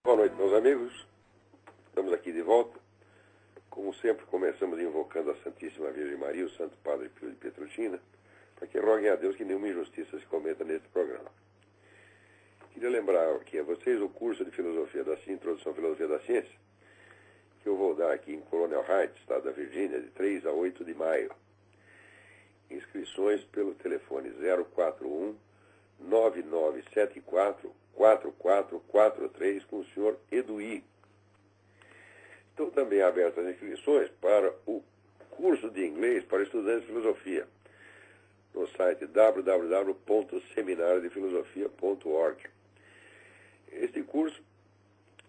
Boa noite, meus amigos. Estamos aqui de volta. Como sempre, começamos invocando a Santíssima Virgem Maria, o Santo Padre Pio de Pietrelcina, para que roguem a Deus que nenhuma injustiça se cometa neste programa. Queria lembrar aqui a vocês o curso de Filosofia da Ciência, Introdução à Filosofia da Ciência, que eu vou dar aqui em Colonial Heights, estado da Virgínia, de 3 a 8 de maio. Inscrições pelo telefone 041 9974 4443 com o senhor Eduí. Estão também abertas as inscrições para o curso de inglês para estudantes de filosofia no site www.seminariodefilosofia.org. Este curso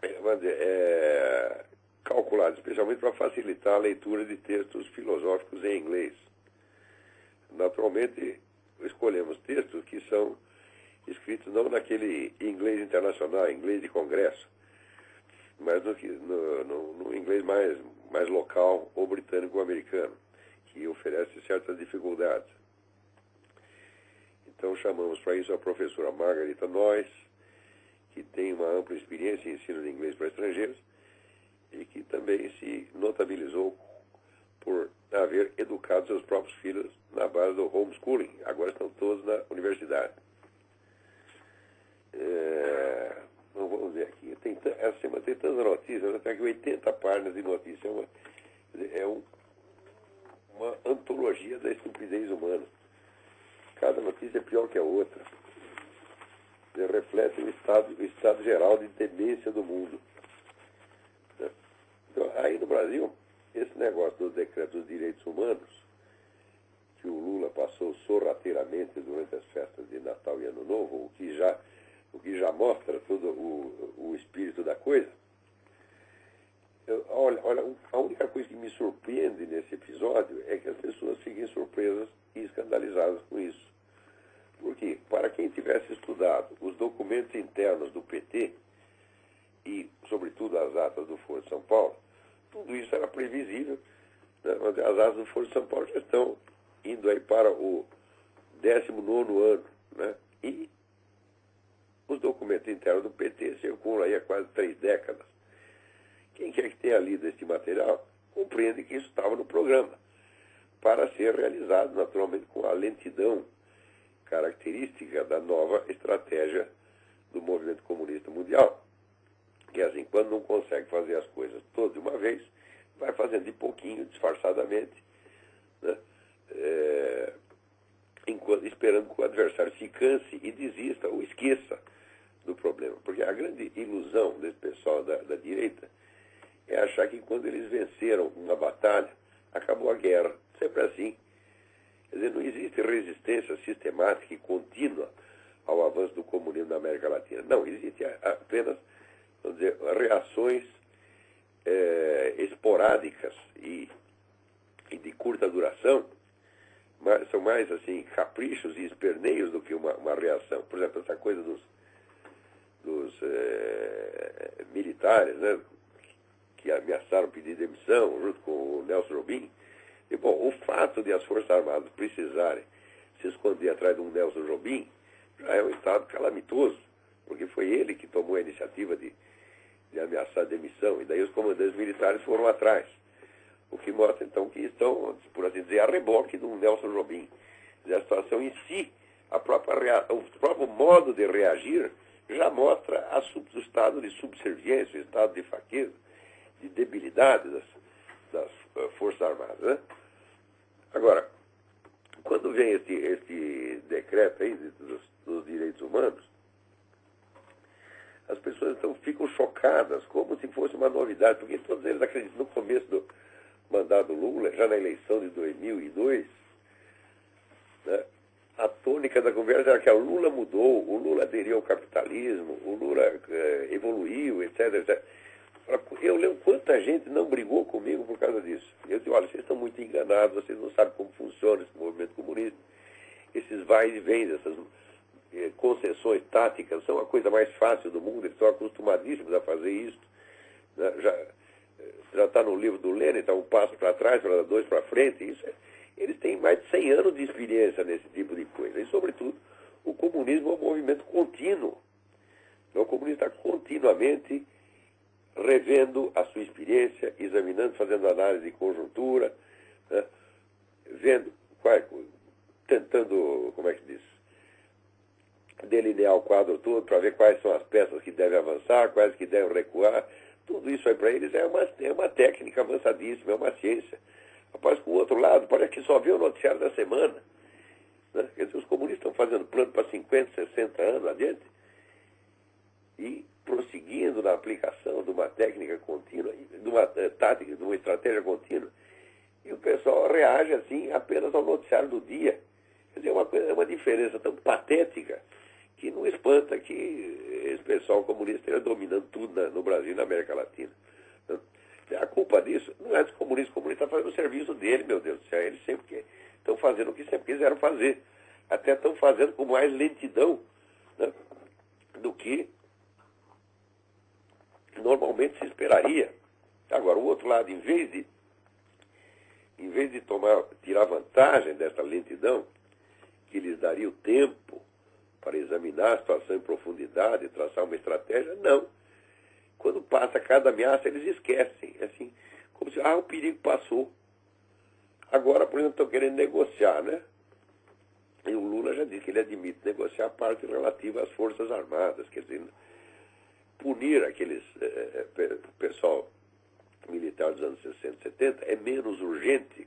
é calculado especialmente para facilitar a leitura de textos filosóficos em inglês. Naturalmente, escolhemos textos que são escritos não naquele inglês internacional, inglês de congresso, mas no inglês mais local ou britânico ou americano, que oferece certas dificuldades. Então chamamos para isso a professora Margarita Noyes, que tem uma ampla experiência em ensino de inglês para estrangeiros e que também se notabilizou por haver educado seus próprios filhos na base do homeschooling. Agora estão todos na universidade. Vamos ver aqui. Essa semana tem tantas notícias, até que 80 páginas de notícias. É uma antologia da estupidez humana. Cada notícia é pior que a outra. Reflete o estado geral de demência do mundo. Então, aí no Brasil, esse negócio dos decretos dos direitos humanos, que o Lula passou sorrateiramente durante as festas de Natal e Ano Novo, o que já mostra todo o espírito da coisa. Olha, a única coisa que me surpreende nesse episódio é que as pessoas fiquem surpresas e escandalizadas com isso. Porque, para quem tivesse estudado os documentos internos do PT e, sobretudo, as atas do Foro de São Paulo, tudo isso era previsível. Né? As atas do Foro de São Paulo já estão indo aí para o 19º ano. Né? E os documentos internos do PT circulam aí há quase 3 décadas. Quem quer que tenha lido este material compreende que isso estava no programa, para ser realizado naturalmente com a lentidão característica da nova estratégia do movimento comunista mundial. Que assim, quando não consegue fazer as coisas todas de uma vez, vai fazendo de pouquinho, disfarçadamente, né? Esperando que o adversário se canse e desista ou esqueça do problema. Porque a grande ilusão desse pessoal da direita é achar que quando eles venceram uma batalha, acabou a guerra. Sempre assim. Quer dizer, não existe resistência sistemática e contínua ao avanço do comunismo na América Latina. Não, existe apenas, vamos dizer, reações esporádicas e de curta duração, mas são mais assim caprichos e esperneios do que uma reação. Por exemplo, essa coisa dos militares, né, que ameaçaram pedir demissão junto com o Nelson Jobim. E, bom, o fato de as Forças Armadas precisarem se esconder atrás de um Nelson Jobim já é um estado calamitoso, porque foi ele que tomou a iniciativa de ameaçar a demissão, e daí os comandantes militares foram atrás. O que mostra, então, que estão, por assim dizer, a reboque do Nelson Jobim. A situação em si, o próprio modo de reagir, já mostra o estado de subserviência, o estado de fraqueza, de debilidade das Forças Armadas. Né? Agora, quando vem este decreto aí dos direitos humanos, as pessoas então ficam chocadas, como se fosse uma novidade, porque todos eles acreditam no começo do mandato do Lula, já na eleição de 2002, né, a tônica da conversa era que o Lula mudou, o Lula aderiu ao capitalismo, o Lula evoluiu, etc, etc. Eu lembro quanta gente não brigou comigo por causa disso. Eu disse, olha, vocês estão muito enganados, vocês não sabem como funciona esse movimento comunista. Esses vai e vem, essas concessões táticas são a coisa mais fácil do mundo, eles estão acostumadíssimos a fazer isso. Já está no livro do Lenin, está um passo para trás, para dar 2 para frente. Eles têm mais de 100 anos de experiência nesse tipo de coisa. E, sobretudo, o comunismo é um movimento contínuo. O comunismo está continuamente revendo a sua experiência, examinando, fazendo análise de conjuntura, né? Vendo, tentando, como é que diz, delinear o quadro todo para ver quais são as peças que devem avançar, quais que devem recuar. Tudo isso aí para eles é uma técnica avançadíssima, é uma ciência. Rapaz, por outro lado, parece que só vê o noticiário da semana. Né? Quer dizer, os comunistas estão fazendo plano para 50, 60 anos adiante e prosseguindo na aplicação de uma técnica contínua, de uma tática, de uma estratégia contínua. E o pessoal reage assim apenas ao noticiário do dia. Quer dizer, é uma diferença tão patética que não espanta que esse pessoal comunista esteja dominando tudo no Brasil e na América Latina. A culpa disso não é dos comunistas. O comunista está fazendo o serviço dele, meu Deus do céu. Eles sempre estão fazendo o que sempre quiseram fazer. Até estão fazendo com mais lentidão, né, do que normalmente se esperaria. Agora, o outro lado, em vez de tirar vantagem dessa lentidão, que lhes daria o tempo para examinar a situação em profundidade, traçar uma estratégia, não. Quando passa cada ameaça, eles esquecem. Assim, como se, o perigo passou. Agora, por exemplo, estão querendo negociar, né? E o Lula já disse que ele admite negociar a parte relativa às Forças Armadas, quer dizer, punir aqueles pessoal militar dos anos 60 e 70 é menos urgente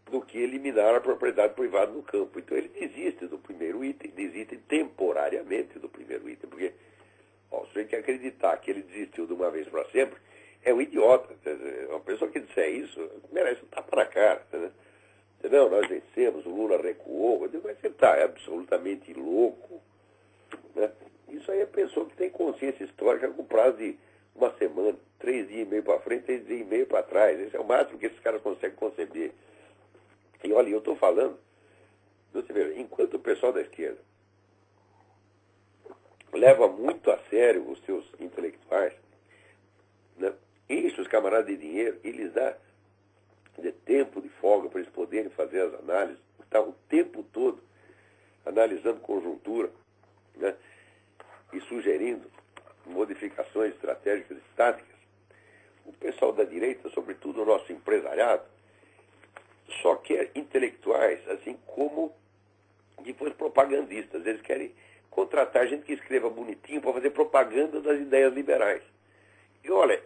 do que eliminar a propriedade privada no campo. Então ele desiste do primeiro item, desiste temporariamente do primeiro item, porque se você quer acreditar que ele desistiu de uma vez para sempre, é um idiota. Uma pessoa que disser isso merece um tapa na cara. Né? Não, nós vencemos, o Lula recuou. Eu digo, mas você está absolutamente louco. Né? Isso aí é pessoa que tem consciência histórica com prazo de uma semana, 3 dias e meio para frente, 3 dias e meio para trás. Esse é o máximo que esses caras conseguem conceber. E olha, eu estou falando, você vê, enquanto o pessoal da esquerda leva muito a sério os seus intelectuais, né, enche os camaradas de dinheiro e lhes dá de tempo de folga para eles poderem fazer as análises, está o tempo todo analisando conjuntura, né, e sugerindo modificações estratégicas e táticas. O pessoal da direita, sobretudo o nosso empresariado, só quer intelectuais, assim como depois propagandistas. Eles querem contratar gente que escreva bonitinho para fazer propaganda das ideias liberais. E olha,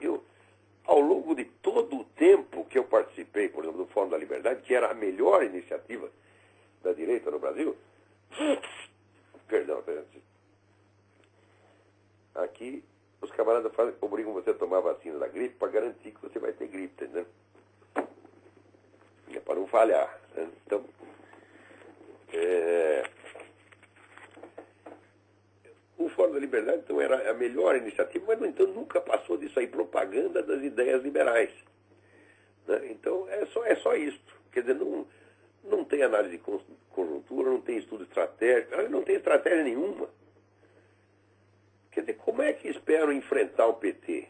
ao longo de todo o tempo que eu participei, por exemplo, do Fórum da Liberdade, que era a melhor iniciativa da direita no Brasil, perdão, aqui os camaradas obrigam você a tomar a vacina da gripe para garantir que você vai ter gripe, entendeu? É para não falhar. Né? Então, o Fórum da Liberdade então, era a melhor iniciativa, mas, no entanto, nunca passou disso aí, propaganda das ideias liberais. Né? Então, é só isto. Quer dizer, não tem análise de conjuntura, não tem estudo estratégico, não tem estratégia nenhuma. Quer dizer, como é que esperam enfrentar o PT?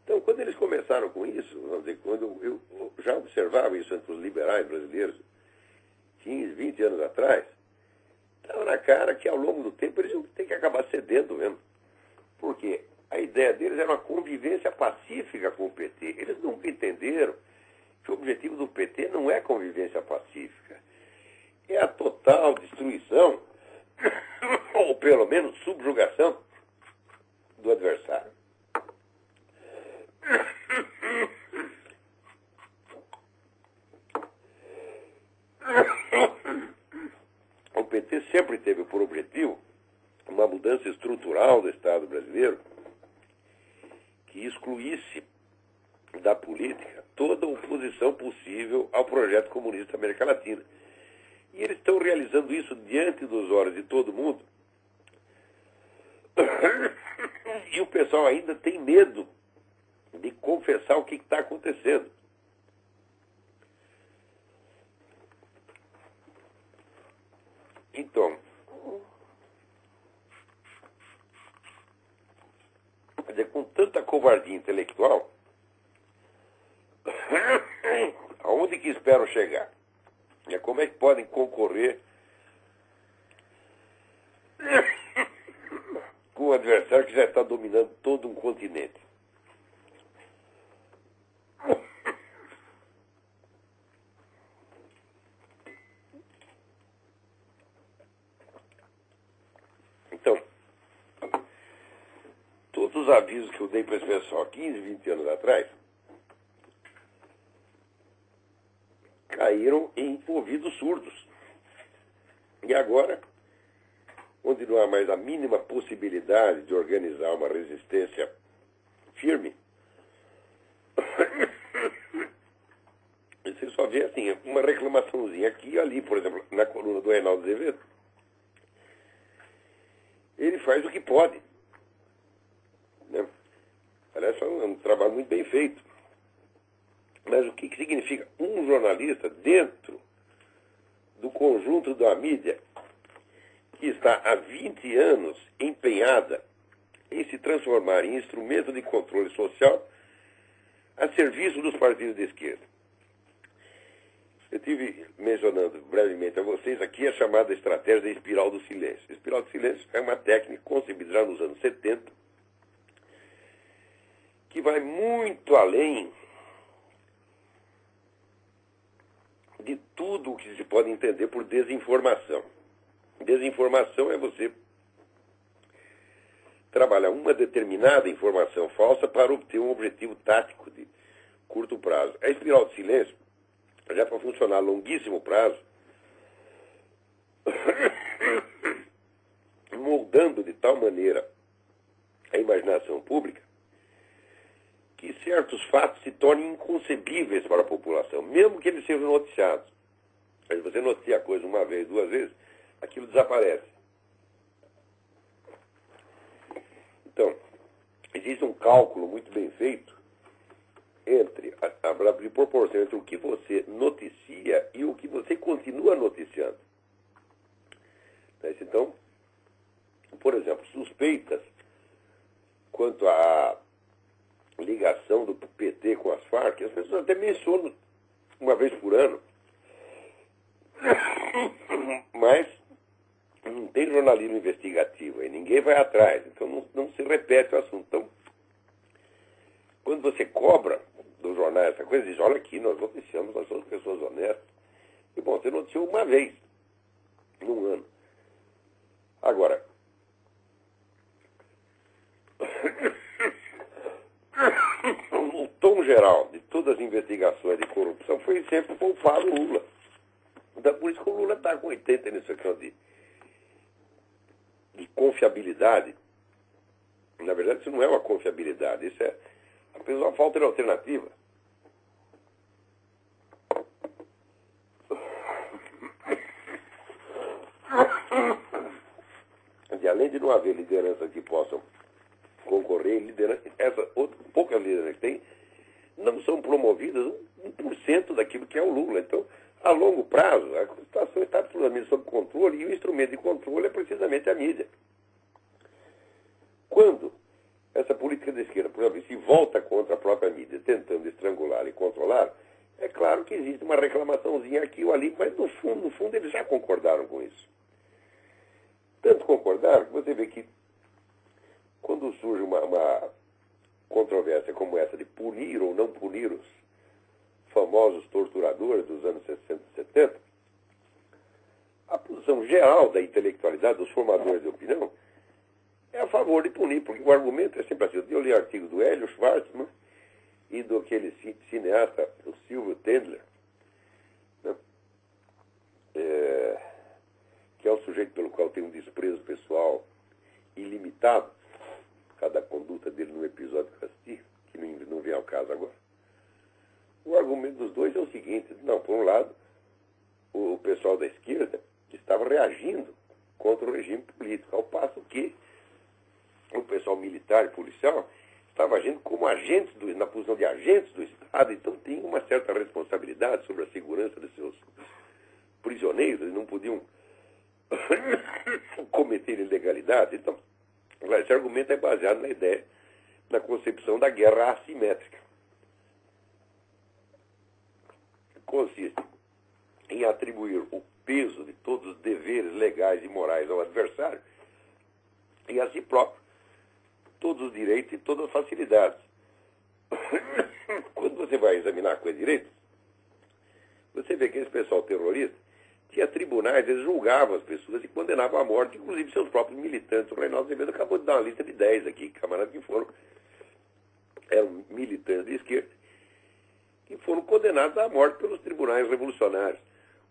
Então, quando eles começaram com isso, vamos dizer, quando eu já observava isso entre os liberais brasileiros, 15, 20 anos atrás, estava na cara que ao longo do tempo eles iam ter que acabar cedendo mesmo. Porque a ideia deles era uma convivência pacífica com o PT. Eles nunca entenderam que o objetivo do PT não é convivência pacífica. É a total destruição, ou pelo menos subjugação, do adversário. O PT sempre teve por objetivo uma mudança estrutural do Estado brasileiro que excluísse da política toda oposição possível ao projeto comunista da América Latina. E eles estão realizando isso diante dos olhos de todo mundo. E o pessoal ainda tem medo de confessar o que está acontecendo. Então, quer dizer, com tanta covardia intelectual, aonde que esperam chegar? Como é que podem concorrer com o adversário que já está dominando todo um continente? os avisos que eu dei para esse pessoal 15, 20 anos atrás caíram em ouvidos surdos. E agora, onde não há mais a mínima possibilidade de organizar uma resistência firme, você só vê assim, uma reclamaçãozinha aqui e ali, por exemplo, na coluna do Reinaldo Azevedo. Ele faz o que pode. Né? Aliás, é um trabalho muito bem feito. Mas o que significa um jornalista dentro do conjunto da mídia que está há 20 anos empenhada em se transformar em instrumento de controle social a serviço dos partidos de esquerda? Eu estive mencionando brevemente a vocês aqui a chamada estratégia da espiral do silêncio. A espiral do silêncio é uma técnica concebida já nos anos 70 que vai muito além de tudo o que se pode entender por desinformação. Desinformação é você trabalhar uma determinada informação falsa para obter um objetivo tático de curto prazo. A espiral do silêncio, já para funcionar a longuíssimo prazo, moldando de tal maneira a imaginação pública que certos fatos se tornem inconcebíveis para a população, mesmo que eles sejam noticiados. Mas você noticia a coisa uma vez, duas vezes, aquilo desaparece. Então, existe um cálculo muito bem feito entre de proporção entre o que você noticia e o que você continua noticiando. Então, por exemplo, suspeitas quanto à ligação do PT com as Farc, as pessoas até mencionam uma vez por ano, mas não tem jornalismo investigativo aí, ninguém vai atrás, então não se repete o assunto. Então, quando você cobra dos jornais essa coisa, diz, olha aqui, nós noticiamos, nós somos pessoas honestas. E bom, você noticiou uma vez num ano. Agora, o tom geral de todas as investigações de corrupção foi sempre poupar o Lula. Então, por isso que o Lula está com 80 nisso aqui de confiabilidade. Na verdade, isso não é uma confiabilidade, isso é apenas uma falta de alternativa. E além de não haver lideranças que possam concorrer, poucas lideranças que tem, não são promovidas 1% daquilo que é o Lula. Então, a longo prazo, a situação está absolutamente sob controle e o instrumento de controle é precisamente a mídia. Quando essa política de esquerda, por exemplo, se volta contra a própria mídia, tentando estrangular e controlar, é claro que existe uma reclamaçãozinha aqui ou ali, mas no fundo eles já concordaram com isso. Tanto concordaram que você vê que quando surge uma controvérsia como essa de punir ou não punir os famosos torturadores dos anos 60 e 70, a posição geral da intelectualidade, dos formadores de opinião, é a favor de punir, porque o argumento é sempre assim. Eu li artigos do Hélio Schwartzman e do aquele cineasta, o Silvio Tendler, né? Que é um sujeito pelo qual tem um desprezo pessoal ilimitado, cada conduta dele num episódio que eu assisti, que não vem ao caso agora. O argumento dos dois é o seguinte: não, por um lado, o pessoal da esquerda estava reagindo contra o regime político, ao passo que o pessoal militar e policial estava agindo como agentes, na posição de agentes do Estado, então tinha uma certa responsabilidade sobre a segurança dos seus prisioneiros, e não podiam cometer ilegalidade. Então, esse argumento é baseado na ideia, na concepção da guerra assimétrica. Consiste em atribuir o peso de todos os deveres legais e morais ao adversário e a si próprio todos os direitos e todas as facilidades. Quando você vai examinar com direito, você vê que esse pessoal terrorista tinha tribunais, eles julgavam as pessoas e condenavam à morte, inclusive seus próprios militantes. O Reinaldo Azevedo acabou de dar uma lista de 10 aqui, camaradas que foram condenados à morte pelos tribunais revolucionários.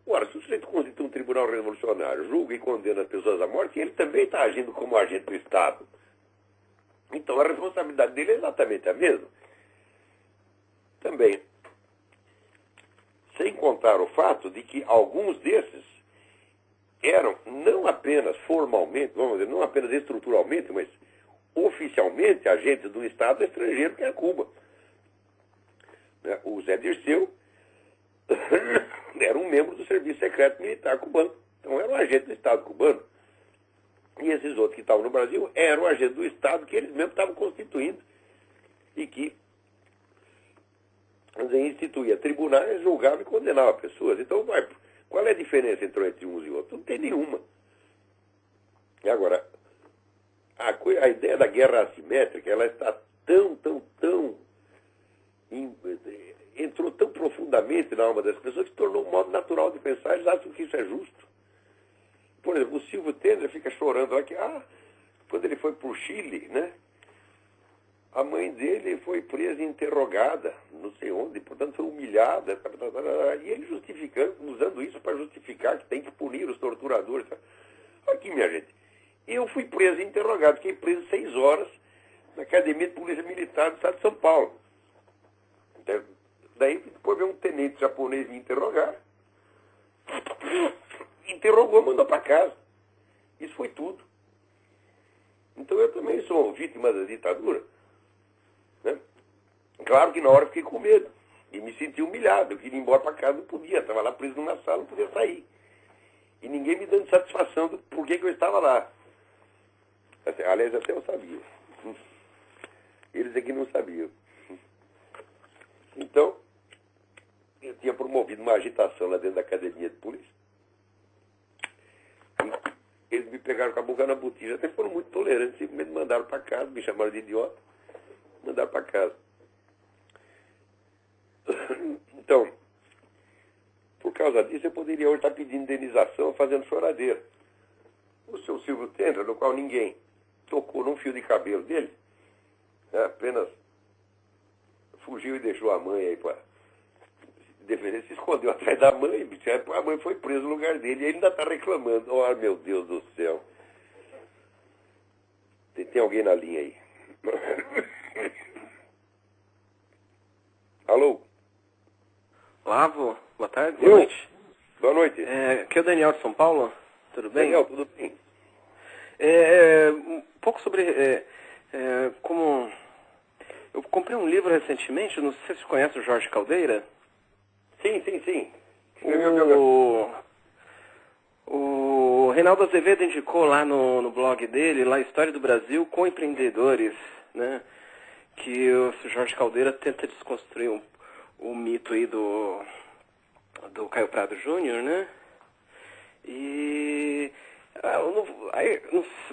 Ora, se o sujeito constitui um tribunal revolucionário, julga e condena as pessoas à morte, ele também está agindo como agente do Estado. Então a responsabilidade dele é exatamente a mesma. Também, sem contar o fato de que alguns desses eram não apenas formalmente, vamos dizer, não apenas estruturalmente, mas oficialmente agentes do Estado estrangeiro, que é Cuba. O Zé Dirceu era um membro do Serviço Secreto Militar cubano. Então era um agente do Estado cubano. E esses outros que estavam no Brasil eram agentes do Estado que eles mesmos estavam constituindo. E que instituía tribunais, julgava e condenava pessoas. Então, qual é a diferença entre uns e outros? Não tem nenhuma. E agora, a ideia da guerra assimétrica, ela está entrou tão profundamente na alma das pessoas que se tornou um modo natural de pensar. Eles acham que isso é justo. Por exemplo, o Silvio Tender fica chorando lá que, quando ele foi para o Chile, né? A mãe dele foi presa e interrogada, não sei onde, portanto foi humilhada, e ele justificando, usando isso para justificar que tem que punir os torturadores. Aqui, minha gente, eu fui preso e interrogado, fiquei preso 6 horas na Academia de Polícia Militar do Estado de São Paulo. Daí depois veio um tenente japonês me interrogar, interrogou, mandou para casa. Isso foi tudo. Então eu também sou vítima da ditadura. Né? Claro que na hora eu fiquei com medo e me senti humilhado. Eu queria ir embora para casa, não podia. Estava lá preso numa sala, não podia sair. E ninguém me dando satisfação do porquê que eu estava lá. Aliás, até eu sabia. Eles aqui não sabiam. Então, eu tinha promovido uma agitação lá dentro da academia de polícia. E eles me pegaram com a boca na botija. Até foram muito tolerantes. Simplesmente mandaram para casa, me chamaram de idiota. Mandaram para casa. Então, por causa disso, eu poderia hoje estar pedindo indenização, fazendo choradeira. O seu Silvio Tender, no qual ninguém tocou num fio de cabelo dele, né, apenas fugiu e deixou a mãe aí para defender, se escondeu atrás da mãe, a mãe foi presa no lugar dele e ele ainda está reclamando. Oh, meu Deus do céu. Tem alguém na linha aí. Alô? Olá, vô. Boa tarde, boa noite. Boa noite. Aqui é o Daniel de São Paulo. Tudo bem? Daniel, tudo bem? Um pouco sobre como... Eu comprei um livro recentemente, não sei se você conhece o Jorge Caldeira. Sim. O Reinaldo Azevedo indicou lá no blog dele, lá História do Brasil com Empreendedores, né? Que o Jorge Caldeira tenta desconstruir o mito aí do Caio Prado Júnior, né? E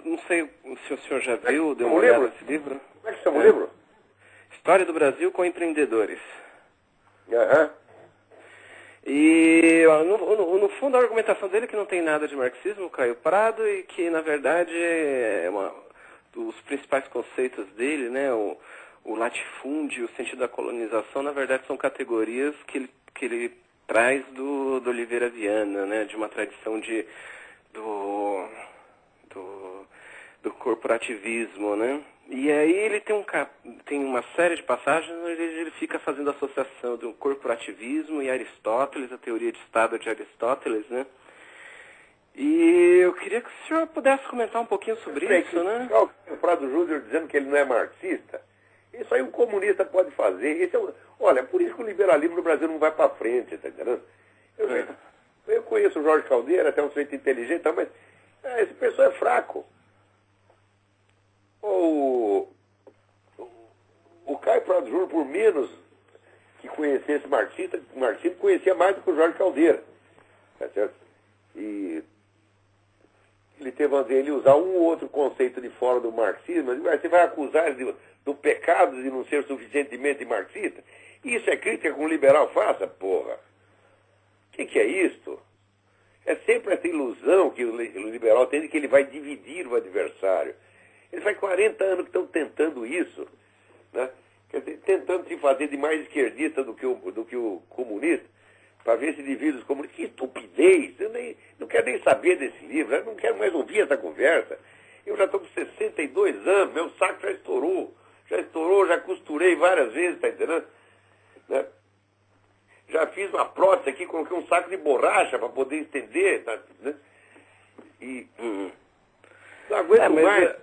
não sei se o senhor já viu, deu uma olhada nesse livro. Como é que chama o livro? História do Brasil com Empreendedores. Aham. E no fundo a argumentação dele é que não tem nada de marxismo, Caio Prado, e que na verdade os principais conceitos dele, né, o latifúndio, o sentido da colonização, na verdade são categorias que ele traz do Oliveira Viana, né, de uma tradição do corporativismo, né? E aí ele tem uma série de passagens onde ele fica fazendo associação do corporativismo e Aristóteles, a teoria de Estado de Aristóteles, né? E eu queria que o senhor pudesse comentar um pouquinho sobre isso, né? O Prado Júnior dizendo que ele não é marxista, isso aí um comunista pode fazer. Olha, por isso que o liberalismo no Brasil não vai para frente, tá entendendo? Eu conheço o Jorge Caldeira, até um sujeito inteligente, mas esse pessoal é fraco. O Caio Prado Júnior, por menos que conhecesse marxismo, conhecia mais do que o Jorge Caldeira. Tá certo? E ele teve, vamos dizer, ele usar um ou outro conceito de fora do marxismo, mas você vai acusar ele do pecado de não ser suficientemente marxista? Isso é crítica que um liberal faça, porra. O que é isto? É sempre essa ilusão que o liberal tem de que ele vai dividir o adversário. Eles faz 40 anos que estão tentando isso. Né? quer dizer, tentando se fazer de mais esquerdista do que o comunista, para ver se divide os comunistas. Que estupidez! Eu não quero nem saber desse livro, eu não quero mais ouvir essa conversa. Eu já estou com 62 anos, meu saco já estourou, já costurei várias vezes, tá entendendo? Né? Já fiz uma prótese aqui, coloquei um saco de borracha para poder estender, tá, né? E não aguento mais,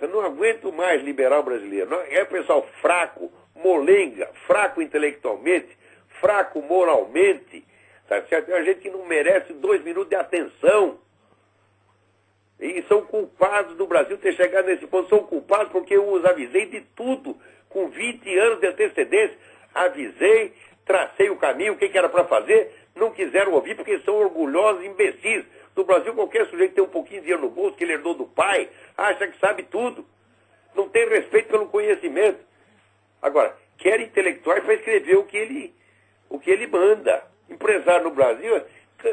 eu não aguento mais liberal brasileiro. É pessoal fraco, molenga, fraco intelectualmente, fraco moralmente, tá certo? É a gente que não merece 2 minutos de atenção. E são culpados do Brasil ter chegado nesse ponto. São culpados porque eu os avisei de tudo, com 20 anos de antecedência. Avisei, tracei o caminho, o que era para fazer, não quiseram ouvir porque são orgulhosos, imbecis. No Brasil, qualquer sujeito que tem um pouquinho de dinheiro no bolso, que ele herdou do pai, acha que sabe tudo. Não tem respeito pelo conhecimento. Agora, quer intelectuais para escrever o que ele manda. Empresário no Brasil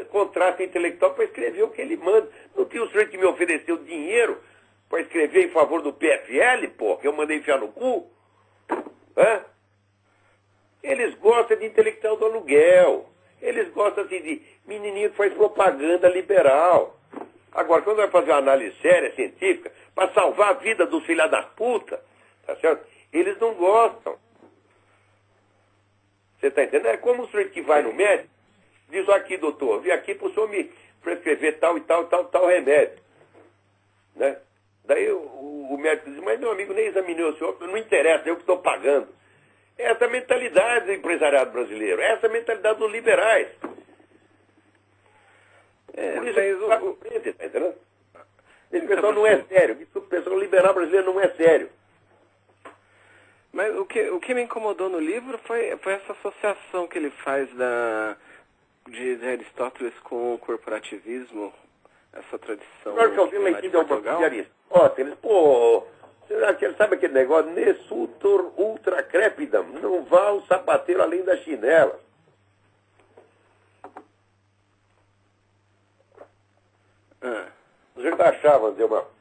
contrata intelectual para escrever o que ele manda. Não tinha um sujeito que me ofereceu dinheiro para escrever em favor do PFL, pô, que eu mandei enfiar no cu? Hã? Eles gostam de intelectual do aluguel. Eles gostam assim, de menininho que faz propaganda liberal. Agora, quando vai fazer uma análise séria, científica, para salvar a vida dos filhos da puta, tá certo? Eles não gostam. Você está entendendo? É como o sujeito que vai no médico, diz: aqui, doutor, vim aqui para o senhor me prescrever tal e tal remédio. Né? Daí o médico diz: mas meu amigo, nem examinou o senhor, não interessa, eu que estou pagando. É essa a mentalidade do empresariado brasileiro, é essa a mentalidade dos liberais. Por isso tá entendendo? Esse pessoal não é sério, o pessoal liberal brasileiro não é sério. Mas o que me incomodou no livro foi essa associação que ele faz de Aristóteles com o corporativismo, essa tradição. Claro que alguém lá em cima de Aristóteles, pô, sabe aquele negócio? Nessutor ultra crepidam, não vá o sapateiro além da chinela. Os achavam de uma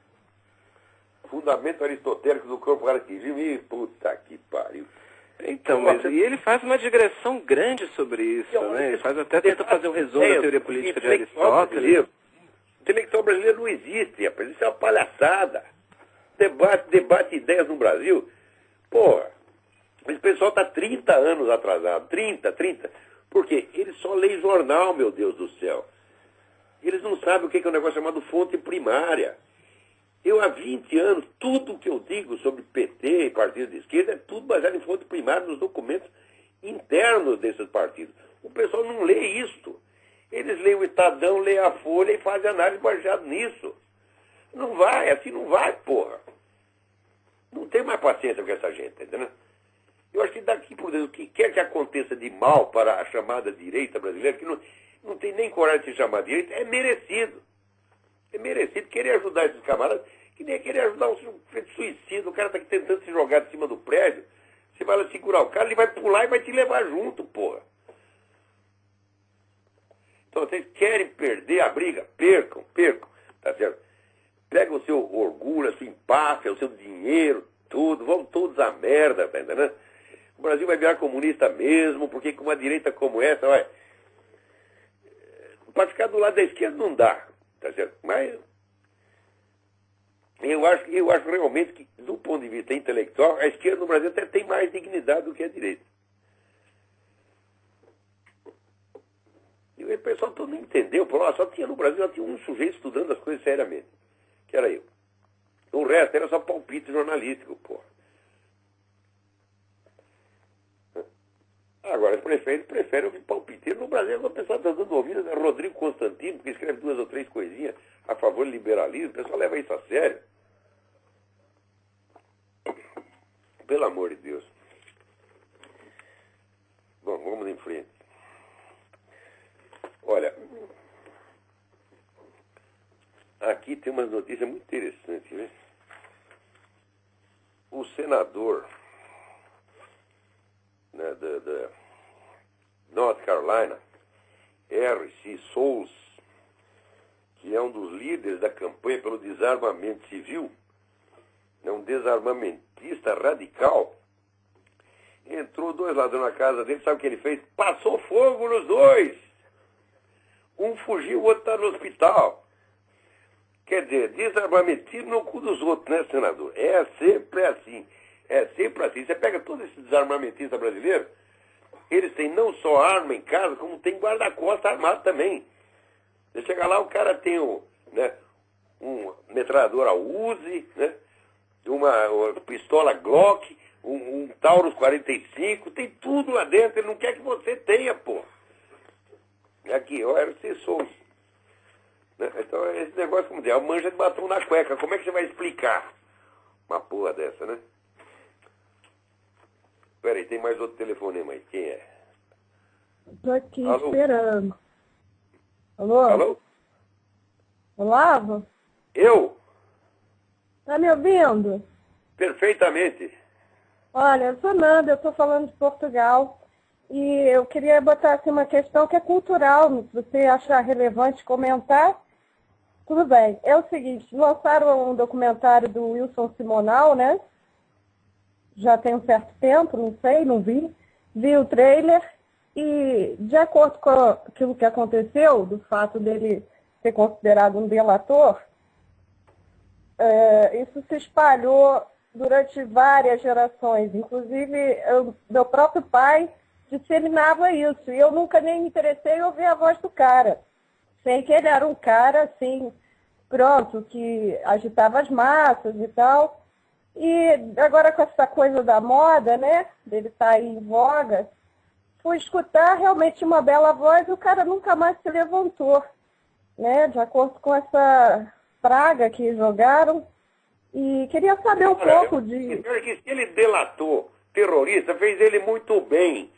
fundamento aristotélico do corporativismo e puta que pariu. Então, mas e ele faz uma digressão grande sobre isso, né? Ele tenta fazer um resumo da teoria política de Aristóteles. O intelectual brasileiro não existe, rapaz. Isso é uma palhaçada. Debate ideias no Brasil. Porra, esse pessoal está 30 anos atrasado. 30. Por quê? Eles só leem jornal, meu Deus do céu. Eles não sabem o que é um negócio chamado fonte primária. Eu, há 20 anos, tudo que eu digo sobre PT e partidos de esquerda é tudo baseado em fonte primária nos documentos internos desses partidos. O pessoal não lê isso. Eles leem o Estadão, leem a Folha e fazem análise baseada nisso. Não vai, assim não vai, porra. Não tem mais paciência com essa gente, entendeu? Eu acho que daqui por dentro, o que quer que aconteça de mal para a chamada direita brasileira, que não tem nem coragem de se chamar direita, é merecido. É merecido querer ajudar esses camaradas, que nem querer ajudar um suicídio. O cara está tentando se jogar de cima do prédio, você vai lá segurar o cara, ele vai pular e vai te levar junto, porra. Então, vocês querem perder a briga? Percam, tá certo? Pega o seu orgulho, a sua empáfia, o seu dinheiro, tudo, vão todos à merda, tá entendendo? O Brasil vai virar comunista mesmo, porque com uma direita como essa, vai... Para ficar do lado da esquerda não dá, tá certo? Mas eu acho realmente que, do ponto de vista intelectual, a esquerda no Brasil até tem mais dignidade do que a direita. E o pessoal todo não entendeu. Só tinha no Brasil, só tinha um sujeito estudando as coisas seriamente, que era eu. O resto era só palpite jornalístico, porra. Agora, prefere ouvir palpiteiro. No Brasil, o pessoal está dando ouvido a Rodrigo Constantino, que escreve 2 ou 3 coisinhas a favor do liberalismo. O pessoal leva isso a sério. Pelo amor de Deus. Bom, vamos em frente. Olha, aqui tem umas notícias muito interessantes, né? O senador, né, da North Carolina, R.C. Souls, que é um dos líderes da campanha pelo desarmamento civil, é um desarmamentista radical, Entrou 2 ladrões na casa dele, sabe o que ele fez? Passou fogo nos 2. Um fugiu, o outro está no hospital. Quer dizer, desarmamentismo no cu dos outros, né, senador? É sempre assim. É sempre assim. Você pega todos esses desarmamentistas brasileiros, eles têm não só arma em casa, como tem guarda-costas armado também. Você chega lá, o cara tem um metralhadora Uzi, né? uma pistola Glock, um Taurus 45, tem tudo lá dentro, ele não quer que você tenha, pô. Aqui, eu era assessor. Né? Então, esse negócio, como dizer, é uma manja de batom na cueca. Como é que você vai explicar uma porra dessa, né? Peraí, tem mais outro telefonema aí. Quem é? Tô aqui Alô? esperando. Alô? Alô? Olavo? Eu? Tá me ouvindo? Perfeitamente. Olha, eu sou Nanda, eu tô falando de Portugal. E eu queria botar assim, uma questão que é cultural. Se você achar relevante comentar, tudo bem. É o seguinte, lançaram um documentário do Wilson Simonal, né? Já tem um certo tempo, não sei, não vi. Vi o trailer e, de acordo com aquilo que aconteceu, do fato dele ser considerado um delator, isso se espalhou durante várias gerações. Inclusive, meu próprio pai disseminava isso. E eu nunca nem me interessei em ouvir a voz do cara. Sei que ele era um cara, assim, pronto, que agitava as massas e tal. E agora com essa coisa da moda, né, dele estar aí em voga, fui escutar realmente uma bela voz e o cara nunca mais se levantou, né, de acordo com essa praga que jogaram. E queria saber um pouco de... Se ele delatou terrorista, fez ele muito bem.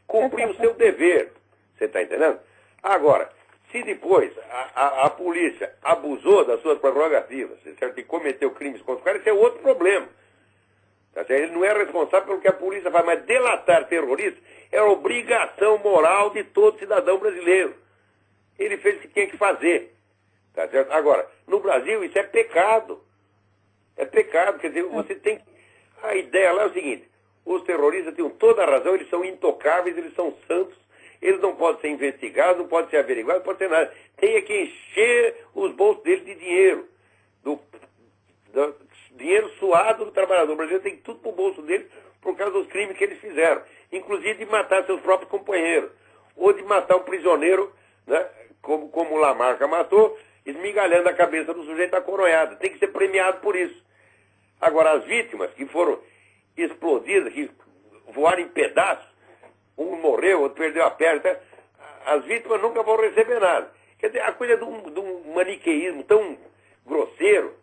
Cumpriu o seu dever. Você está entendendo? Agora, se depois a polícia abusou das suas prerrogativas, certo? E cometeu crimes contra o cara, isso é outro problema. Tá certo? Ele não é responsável pelo que a polícia faz, mas delatar terroristas é obrigação moral de todo cidadão brasileiro. Ele fez o que tinha que fazer. Tá certo? Agora, no Brasil isso é pecado. É pecado, quer dizer, você tem que... A ideia lá é o seguinte, os terroristas têm toda a razão, eles são intocáveis, eles são santos, eles não podem ser investigados, não podem ser averiguados, não pode ser nada. Tem que encher os bolsos deles de dinheiro. Do dinheiro suado do trabalhador brasileiro, tem tudo pro bolso deles por causa dos crimes que eles fizeram. Inclusive de matar seus próprios companheiros. Ou de matar um prisioneiro, né, como o Lamarca matou, esmigalhando a cabeça do sujeito acoronhado. Tem que ser premiado por isso. Agora, as vítimas que foram explodidas, que voaram em pedaços, um morreu, outro perdeu a perna, as vítimas nunca vão receber nada. Quer dizer, a coisa de um maniqueísmo tão grosseiro,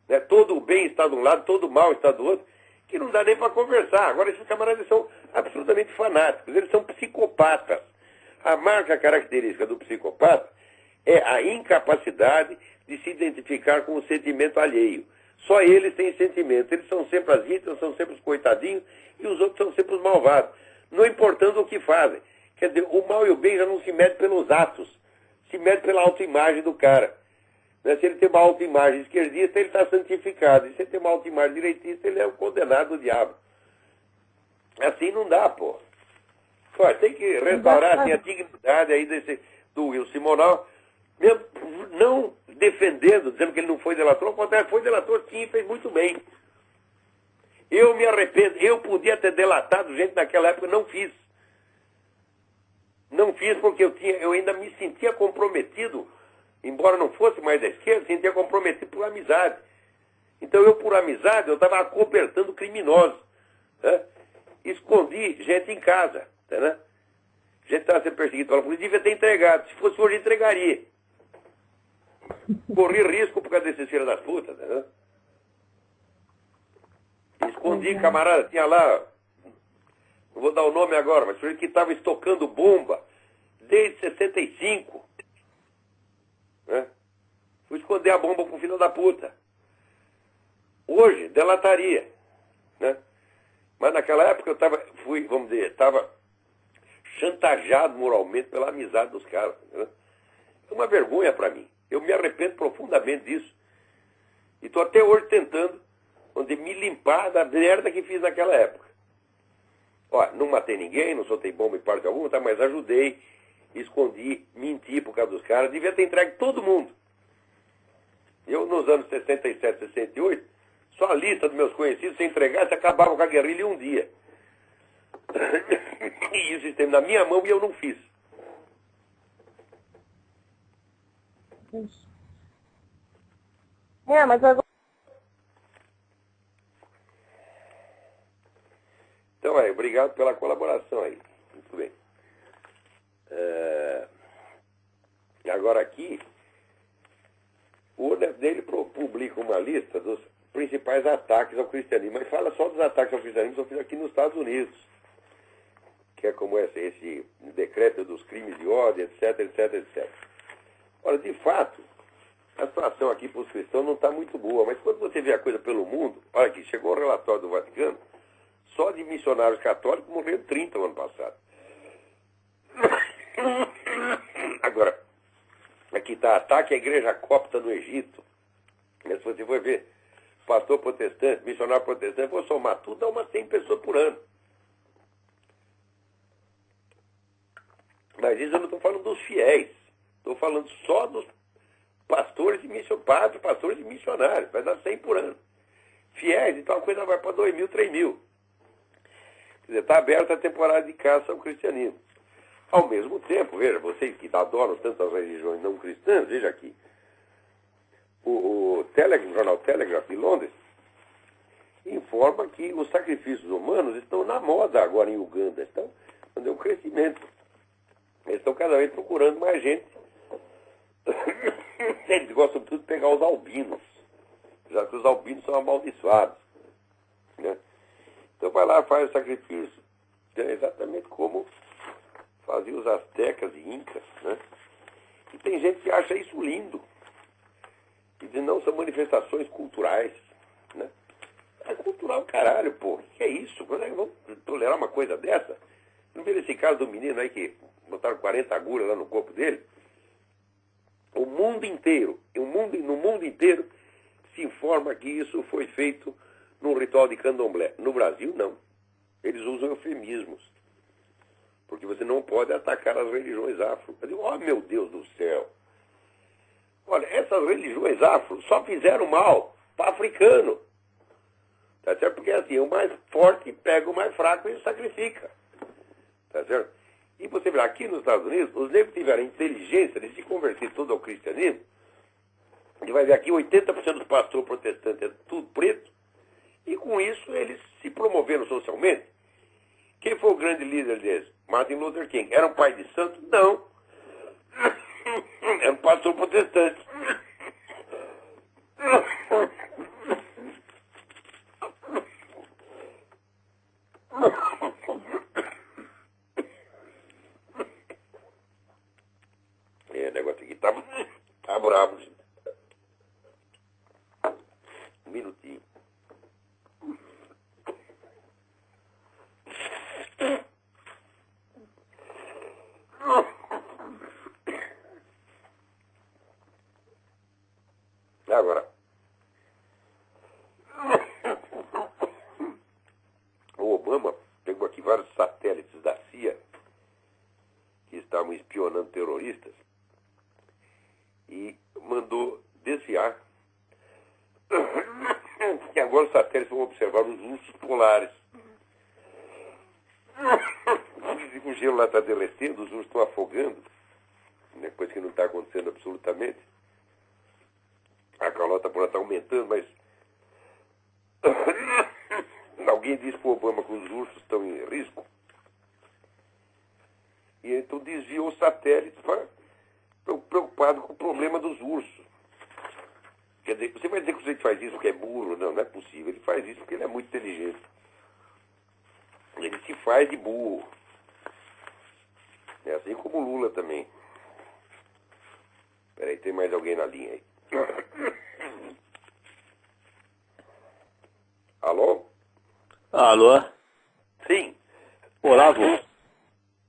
né? Todo o bem está de um lado, todo o mal está do outro, que não dá nem para conversar. Agora, esses camaradas são absolutamente fanáticos, eles são psicopatas. A marca característica do psicopata é a incapacidade de se identificar com o sentimento alheio. Só eles têm sentimento. Eles são sempre as vítimas, são sempre os coitadinhos, e os outros são sempre os malvados. Não importando o que fazem. Quer dizer, o mal e o bem já não se mede pelos atos, se mede pela autoimagem do cara. Né? Se ele tem uma autoimagem esquerdista, ele está santificado. E se ele tem uma autoimagem direitista, ele é o condenado do diabo. Assim não dá, pô. Olha, tem que restaurar assim, a dignidade aí do Wilson Simonal, mesmo não defendendo, dizendo que ele não foi delator, ao contrário, foi delator sim, e fez muito bem. Eu me arrependo, eu podia ter delatado gente naquela época, não fiz. Não fiz porque eu ainda me sentia comprometido, embora não fosse mais da esquerda, sentia comprometido por amizade. Então eu, por amizade, eu estava acobertando criminosos. Né? Escondi gente em casa. Né? Gente estava sendo perseguido pela polícia, devia ter entregado. Se fosse hoje, entregaria. Corri risco por causa desses filhos das putas. Né? Escondi, camarada, tinha lá, não vou dar o nome agora, mas o que estava estocando bomba desde 65. Né? Fui esconder a bomba pro filho da puta. Hoje, delataria. Né? Mas naquela época eu estava chantageado moralmente pela amizade dos caras. Né? É uma vergonha para mim. Eu me arrependo profundamente disso. E estou até hoje tentando me limpar da merda que fiz naquela época. Ó, não matei ninguém, não soltei bomba em parte alguma, tá, mas ajudei, escondi, menti por causa dos caras, devia ter entregue todo mundo. Eu, nos anos 67, 68, só a lista dos meus conhecidos, se entregasse, acabava com a guerrilha em um dia. E isso esteve na minha mão e eu não fiz. Mas agora... Então, obrigado pela colaboração aí. Muito bem. Agora aqui, o UNEF dele publica uma lista dos principais ataques ao cristianismo, mas fala só dos ataques ao cristianismo só fiz aqui nos Estados Unidos, que é como esse decreto dos crimes de ódio, etc, etc, etc. Ora, de fato, a situação aqui para os cristãos não está muito boa, mas quando você vê a coisa pelo mundo, olha aqui, chegou o relatório do Vaticano, só de missionários católicos morreram 30 no ano passado. Agora, aqui está ataque à igreja copta no Egito. Mas se você for ver, pastor protestante, missionário protestante, vou somar tudo, dá umas 100 pessoas por ano. Mas isso eu não estou falando dos fiéis. Estou falando só dos pastores e missionários, pastores e missionários. Vai dar 100 por ano. Fiéis, então a coisa vai para 2.000, 3.000. Quer dizer, está aberta a temporada de caça ao cristianismo. Ao mesmo tempo, veja, vocês que adoram tanto as religiões não cristãs, veja aqui. O jornal Telegraph de Londres informa que os sacrifícios humanos estão na moda agora em Uganda. Estão dando um crescimento. Eles estão cada vez procurando mais gente. Eles gostam tudo de pegar os albinos, já que os albinos são amaldiçoados. Né? Então vai lá, faz o sacrifício. É exatamente como faziam os astecas e incas. Né? E tem gente que acha isso lindo. E diz, não, são manifestações culturais. Né? É cultural caralho, pô. Que é isso? Quando é que vão tolerar uma coisa dessa? Não viram esse caso do menino aí que botaram 40 agulhas lá no corpo dele? O mundo inteiro, no mundo inteiro, se informa que isso foi feito num ritual de candomblé. No Brasil, não. Eles usam eufemismos. Porque você não pode atacar as religiões afro. Eu digo, oh, meu Deus do céu. Olha, essas religiões afro só fizeram mal para africano. Tá certo? Porque assim, o mais forte pega o mais fraco e o sacrifica. Tá certo? E você vê, aqui nos Estados Unidos, os negros tiveram a inteligência de se converter todo ao cristianismo. E vai ver aqui, 80% dos pastores protestantes é tudo preto. E com isso, eles se promoveram socialmente. Quem foi o grande líder deles? Martin Luther King. Era um pai de santo? Não. Era um pastor protestante. O negócio aqui tá bravo, gente. Um minutinho. Agora, o Obama pegou aqui vários satélites da CIA que estavam espionando terroristas e mandou desviar. E agora os satélites vão observar os ursos polares. O gelo lá está derretendo, os ursos estão afogando, né, coisa que não está acontecendo absolutamente. A calota polar está aumentando, mas alguém disse para o Obama que os ursos estão em risco. E então desviou os satélites preocupado com o problema dos ursos. Quer dizer, você vai dizer que o sujeito faz isso porque é burro? Não, não é possível. Ele faz isso porque ele é muito inteligente. Ele se faz de burro. É assim como o Lula também. Peraí, tem mais alguém na linha aí. Alô? Alô? Sim. Olavo.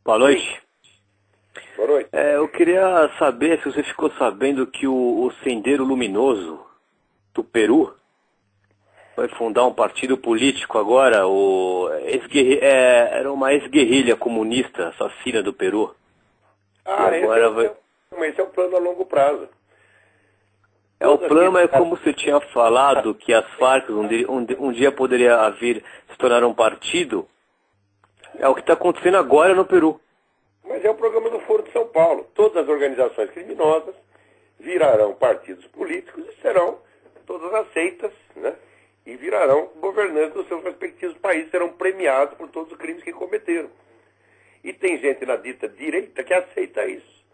Boa noite. Boa noite. Eu queria saber se você ficou sabendo que o Sendeiro Luminoso do Peru Vai fundar um partido político agora, era uma ex-guerrilha comunista assassina do Peru. Ah, e agora esse é o plano a longo prazo. O plano é como você tinha falado, que as Farc um dia poderia vir se tornar um partido. É o que está acontecendo agora no Peru. Mas é o programa do Foro de São Paulo. Todas as organizações criminosas virarão partidos políticos e serão todas aceitas, né? E virarão governantes dos seus respectivos países, serão premiados por todos os crimes que cometeram. E tem gente na dita direita que aceita isso.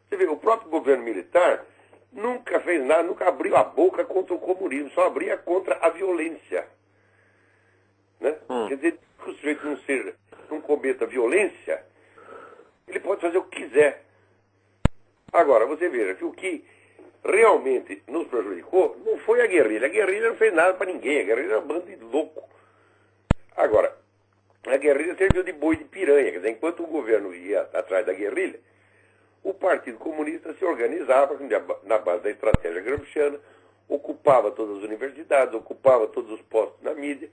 Você vê, o próprio governo militar nunca fez nada, nunca abriu a boca contra o comunismo, só abria contra a violência. Né? Quer dizer, que o sujeito não cometa violência, ele pode fazer o que quiser. Agora, você veja que o que realmente nos prejudicou não foi a guerrilha. A guerrilha não fez nada para ninguém. A guerrilha era um bando de louco. Agora, a guerrilha serviu de boi de piranha. Quer dizer, enquanto o governo ia atrás da guerrilha, o Partido Comunista se organizava na base da estratégia gramsciana, ocupava todas as universidades, ocupava todos os postos na mídia,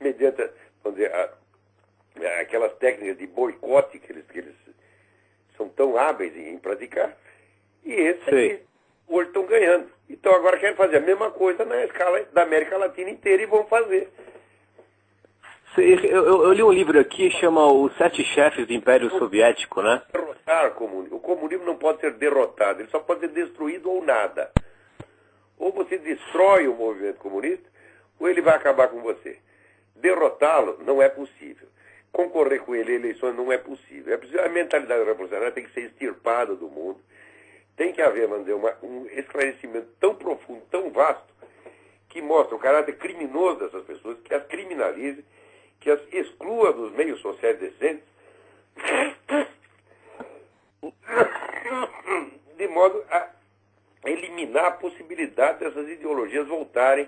mediante, vamos dizer, aquelas técnicas de boicote que eles são tão hábeis em praticar, e esses aqui hoje estão ganhando. Então agora querem fazer a mesma coisa na escala da América Latina inteira e vão fazer. Eu li um livro aqui, chama Os Sete Chefes do Império Soviético, né? Derrotar o comunismo. O comunismo não pode ser derrotado, ele só pode ser destruído ou nada. Ou você destrói o movimento comunista, ou ele vai acabar com você. Derrotá-lo não é possível. Concorrer com ele em eleições não é possível. É preciso, a mentalidade revolucionária tem que ser extirpada do mundo. Tem que haver, vamos dizer, um esclarecimento tão profundo, tão vasto, que mostra o caráter criminoso dessas pessoas, que as criminalize, que as exclua dos meios sociais decentes, de modo a eliminar a possibilidade dessas ideologias voltarem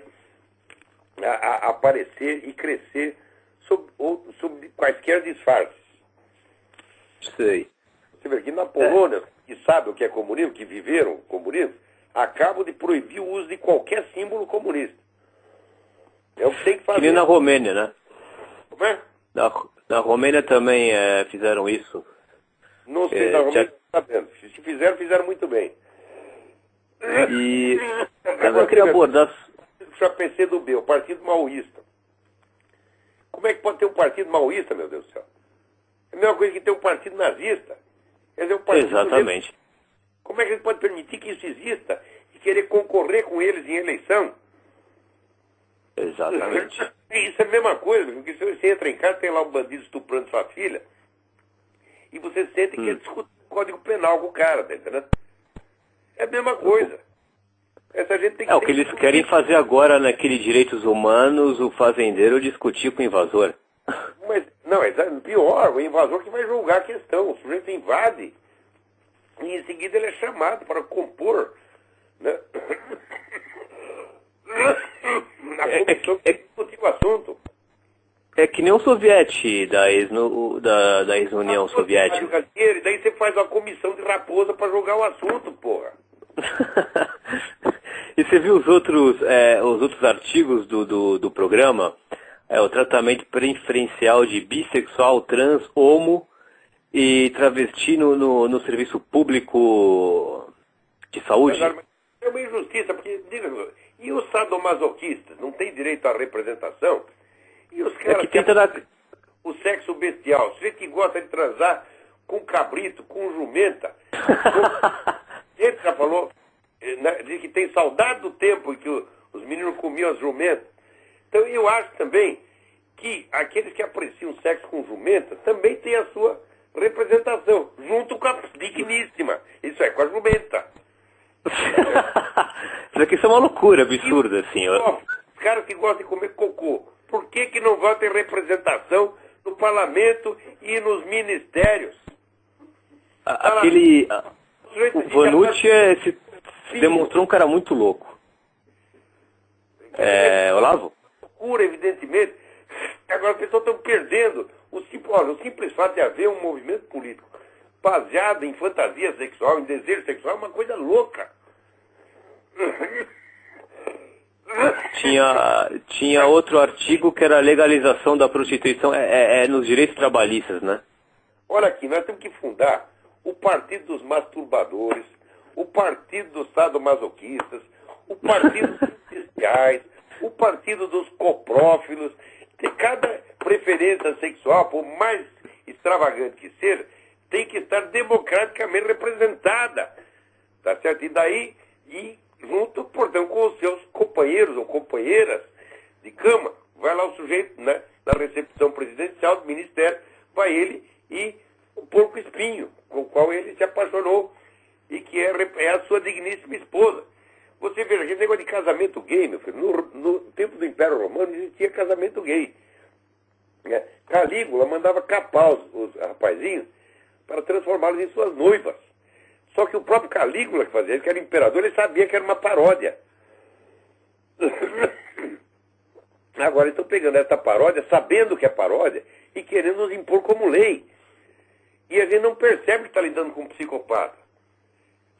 a aparecer e crescer sob quaisquer disfarces. Sei. Você vê que na Polônia, que sabe o que é comunismo, que viveram o comunismo, acabam de proibir o uso de qualquer símbolo comunista. É o que tem que fazer. Que nem na Romênia, né? Como é? Na Romênia também fizeram isso. Não sei, na Romênia está sabendo. Se fizeram muito bem. E eu queria abordar... O PCdoB, o Partido Maoísta. Como é que pode ter um partido maoísta, meu Deus do céu? É a mesma coisa que ter um partido nazista. Quer dizer, um partido Exatamente. Como é que ele pode permitir que isso exista e querer concorrer com eles em eleição? Exatamente. Isso é a mesma coisa, porque se você entra em casa, tem lá um bandido estuprando sua filha, e você sente que discute o Código Penal com o cara, tá entendendo? É a mesma coisa. Essa gente tem que o que eles querem fazer agora naquele direitos humanos, o fazendeiro discutir com o invasor. Mas, não, é pior, o invasor que vai julgar a questão. O sujeito invade e em seguida ele é chamado para compor, né? Na comissão que discutir o assunto. É que nem o soviete da ex-União Soviética. E daí você faz uma comissão de raposa para julgar o assunto, porra. E você viu os outros artigos do programa? O tratamento preferencial de bissexual, trans, homo e travesti no serviço público de saúde? Mas é uma injustiça, porque, e os sadomasoquistas não têm direito à representação? E os caras que o sexo bestial, o que gosta de transar com cabrito, com jumenta. Ele já falou, diz que tem saudade do tempo em que os meninos comiam as jumentas. Então eu acho também que aqueles que apreciam sexo com jumenta também têm a sua representação, junto com a digníssima. Isso é, com a jumenta. Isso aqui é uma loucura absurda, assim. Os caras que gostam de comer cocô, por que não vão ter representação no parlamento e nos ministérios? O Vanucci se demonstrou um cara muito louco. Olavo? Loucura, evidentemente. Agora as pessoas estão perdendo o simples fato de haver um movimento político baseado em fantasia sexual, em desejo sexual, é uma coisa louca. Tinha outro artigo que era a legalização da prostituição nos direitos trabalhistas, né? Olha aqui, nós temos que fundar o Partido dos Masturbadores, o Partido dos Sadomasoquistas, o Partido dos Bestiais, o Partido dos Coprófilos. Tem cada preferência sexual, por mais extravagante que seja, tem que estar democraticamente representada. Tá certo? E daí, junto, portanto, com os seus companheiros ou companheiras de cama, vai lá o sujeito, né, na recepção presidencial do ministério, vai ele e o porco espinho, com o qual ele se apaixonou e que é a sua digníssima esposa. Você veja, aquele negócio de casamento gay, meu filho, no tempo do Império Romano existia casamento gay. Né? Calígula mandava capar os rapazinhos para transformá-los em suas noivas. Só que o próprio Calígula que fazia isso, que era imperador, ele sabia que era uma paródia. Agora eles estão pegando essa paródia, sabendo que é paródia, e querendo nos impor como lei. E a gente não percebe que está lidando com um psicopata.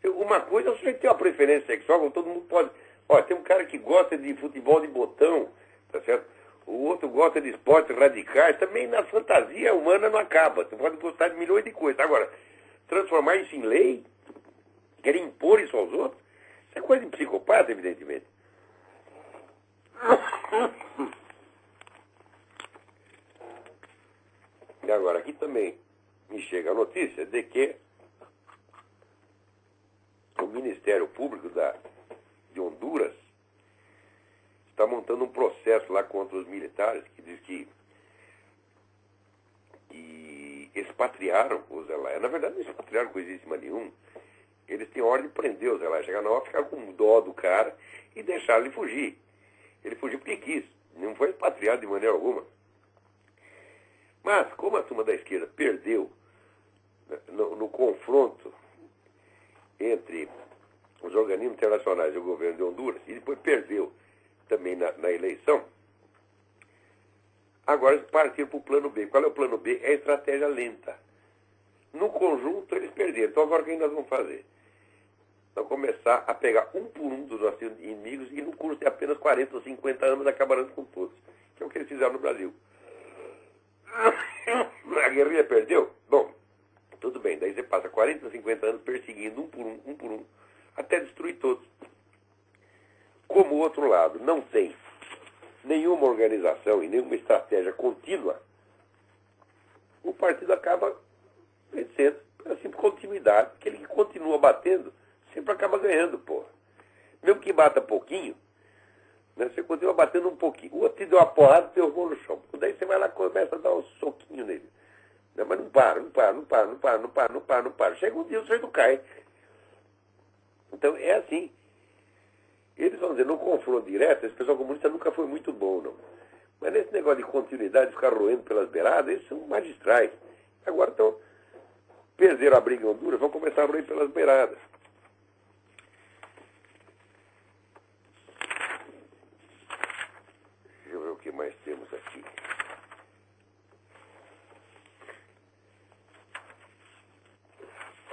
Uma coisa é o sujeito ter uma preferência sexual, como todo mundo pode. Olha, tem um cara que gosta de futebol de botão, tá certo? O outro gosta de esportes radicais. Também na fantasia humana não acaba. Você pode gostar de milhões de coisas. Agora, transformar isso em lei, querer impor isso aos outros, isso é coisa de psicopata, evidentemente. E agora, aqui também me chega a notícia de que o Ministério Público de Honduras está montando um processo lá contra os militares que diz que expatriaram os Zelaya. Na verdade, não expatriaram coisíssima nenhuma. Eles têm ordem de prender os Zelaya. Chegar na hora, ficar com dó do cara e deixar ele fugir. Ele fugiu porque quis. Não foi expatriado de maneira alguma. Mas, como a turma da esquerda perdeu no confronto entre os organismos internacionais e o governo de Honduras, e depois perdeu também na eleição, agora eles partiram para o plano B. Qual é o plano B? É a estratégia lenta. No conjunto, eles perderam. Então, agora o que nós vamos fazer? Nós vamos começar a pegar um por um dos nossos inimigos e, no curso de apenas 40 ou 50 anos, acabarão com todos. Que é o que eles fizeram no Brasil. A guerrilha perdeu? Bom, tudo bem. Daí você passa 40 ou 50 anos perseguindo um por um, até destruir todos. Como o outro lado não tem nenhuma organização e nenhuma estratégia contínua, o partido acaba vencendo pela simples continuidade. Aquele que continua batendo sempre acaba ganhando, porra. Mesmo que bata pouquinho, né, você continua batendo um pouquinho. O outro te deu uma porrada e derrubou no chão. Daí você vai lá e começa a dar um soquinho nele. Né, mas não para. Chega um dia o sujeito cai. Então é assim. Eles vão dizer, no confronto direto, esse pessoal comunista nunca foi muito bom, não. Mas nesse negócio de continuidade, de ficar roendo pelas beiradas, eles são magistrais. Agora perderam a briga em Honduras, vão começar a roer pelas beiradas. Deixa eu ver o que mais temos aqui.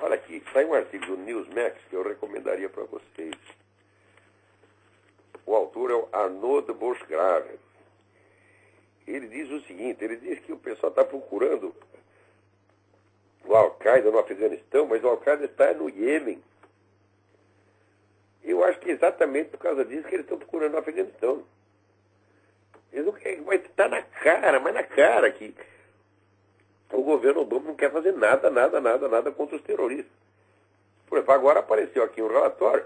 Olha aqui, sai um artigo do Newsmax que eu recomendaria para vocês. O autor é o Arnaud de Boschgrave. Ele diz o seguinte, ele diz que o pessoal está procurando o Al-Qaeda no Afeganistão, mas o Al-Qaeda está no Iêmen. Eu acho que é exatamente por causa disso que eles estão procurando no Afeganistão. Eles não querem, mas está na cara que o governo Obama não quer fazer nada contra os terroristas. Por exemplo, agora apareceu aqui um relatório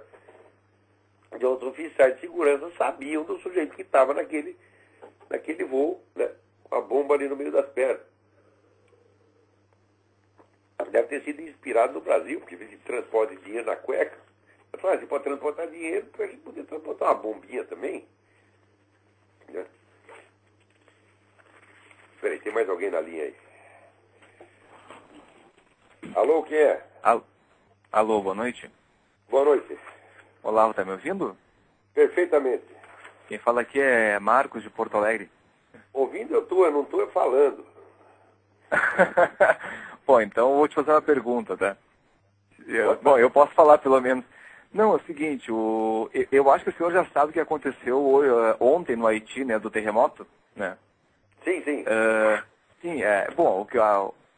de os oficiais de segurança sabiam do sujeito que estava naquele voo, né, com a bomba ali no meio das pernas. Deve ter sido inspirado no Brasil, porque ele transporta dinheiro na cueca. Eu falei, você pode transportar dinheiro, para a gente poder transportar uma bombinha também. Né? Espera aí, tem mais alguém na linha aí? Alô, quem é? Alô, boa noite. Boa noite. Olá, tá me ouvindo? Perfeitamente. Quem fala aqui é Marcos, de Porto Alegre. Ouvindo eu não estou falando. Bom, então eu vou te fazer uma pergunta, tá? Bom, eu posso falar pelo menos. Não, é o seguinte, eu acho que o senhor já sabe o que aconteceu ontem no Haiti, né, do terremoto, né? Sim, sim. Sim, bom,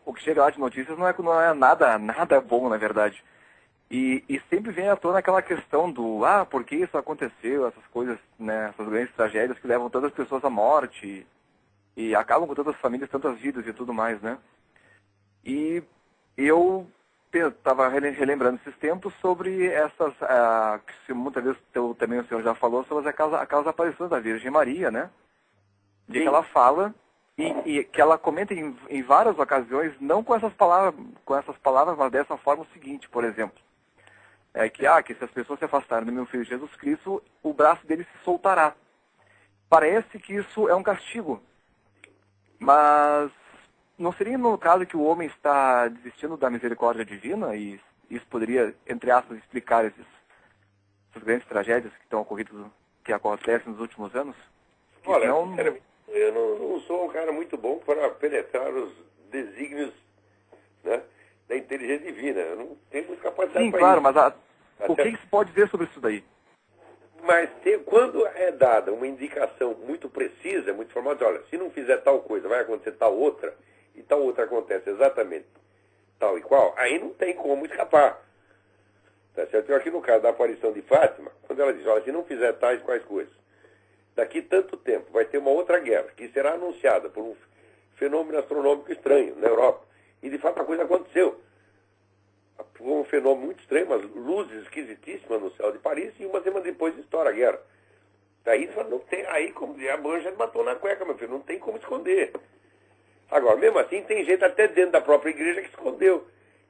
o que chega lá de notícias não é nada bom, na verdade. E sempre vem à tona aquela questão do, por que isso aconteceu, essas coisas, né, essas grandes tragédias que levam tantas pessoas à morte e acabam com tantas famílias, tantas vidas e tudo mais, né? E eu estava relembrando esses tempos sobre essas, que muitas vezes também o senhor já falou, sobre aquelas aparições da Virgem Maria, né? De que ela fala e que ela comenta em várias ocasiões, não com essas palavras, mas dessa forma o seguinte, por exemplo, que se as pessoas se afastarem do meu filho Jesus Cristo, o braço dele se soltará. Parece que isso é um castigo, mas não seria no caso que o homem está desistindo da misericórdia divina e isso poderia, entre aspas, explicar essas grandes tragédias que acontecem nos últimos anos? Olha, eu não sou um cara muito bom para penetrar os desígnios, né, da inteligência divina. Eu não tenho muita capacidade para isso. Sim, claro, mas o que se pode dizer sobre isso daí? Mas quando é dada uma indicação muito precisa, muito formal, olha, se não fizer tal coisa, vai acontecer tal outra, e tal outra acontece exatamente tal e qual, aí não tem como escapar. Tá certo? Eu aqui no caso da aparição de Fátima, quando ela diz, olha, se não fizer tais quais coisas, daqui tanto tempo vai ter uma outra guerra, que será anunciada por um fenômeno astronômico estranho na Europa. E de fato a coisa aconteceu. Foi um fenômeno muito estranho, umas luzes esquisitíssimas no céu de Paris, e uma semana depois estoura a guerra. Aí não tem, aí como a manja matou na cueca, meu filho, não tem como esconder. Agora, mesmo assim, tem gente até dentro da própria igreja que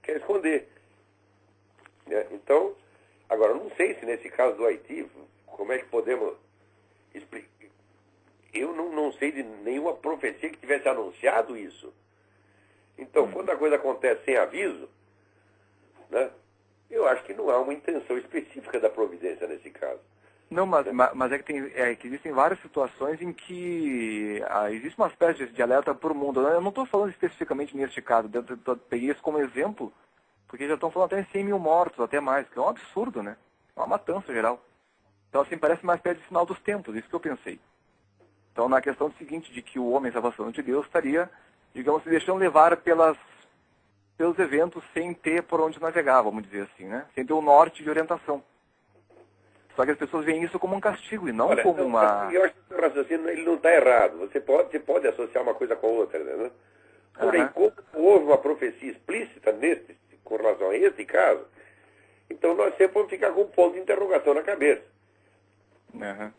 quer esconder. Então, agora, não sei se nesse caso do Haiti, como é que podemos explicar. Eu não sei de nenhuma profecia que tivesse anunciado isso. Então, quando a coisa acontece sem aviso, né, eu acho que não há uma intenção específica da providência nesse caso. Não, mas que existem várias situações em que existe uma espécie de alerta para o mundo. Eu não estou falando especificamente neste caso, eu peguei isso como exemplo, porque já estão falando até em 100 mil mortos, até mais, que é um absurdo, né? É uma matança geral. Então, assim, parece uma espécie de sinal dos tempos, isso que eu pensei. Então, na questão seguinte de que o homem, salvação de Deus, estaria, digamos, se deixando levar pelos eventos sem ter por onde navegar, vamos dizer assim, né? Sem ter o norte de orientação. Só que as pessoas veem isso como um castigo e não como uma... Eu acho que o raciocínio ele não está errado. Você pode associar uma coisa com a outra, né? Porém, como houve uma profecia explícita com relação a esse caso, então nós sempre vamos ficar com um ponto de interrogação na cabeça. Né?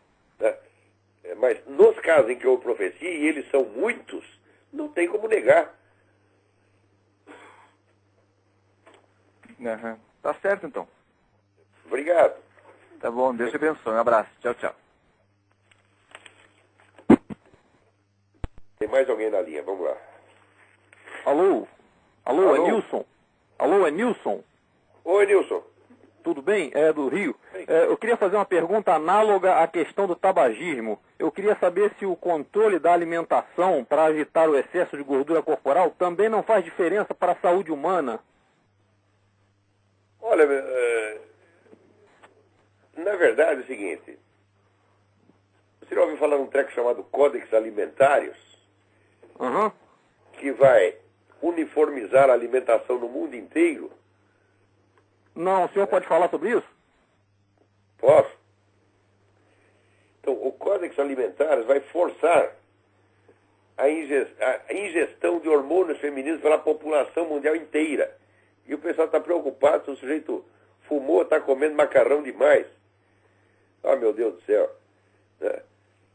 Mas nos casos em que houve profecia, e eles são muitos, não tem como negar. Tá certo, então. Obrigado. Tá bom, Deus te abençoe. Um abraço. Tchau, tchau. Tem mais alguém na linha, vamos lá. Alô? Alô, é Nilson? Alô, é Nilson? Oi, Nilson. Tudo bem? É do Rio. Eu queria fazer uma pergunta análoga à questão do tabagismo. Eu queria saber se o controle da alimentação para evitar o excesso de gordura corporal também não faz diferença para a saúde humana. Olha, na verdade é o seguinte, você já ouviu falar de um treco chamado Códex Alimentários? Que vai uniformizar a alimentação no mundo inteiro? Não, o senhor pode falar sobre isso? Posso. Então, o Códex Alimentários vai forçar a ingestão de hormônios femininos pela população mundial inteira. E o pessoal está preocupado se o sujeito fumou, está comendo macarrão demais. Ah, meu Deus do céu.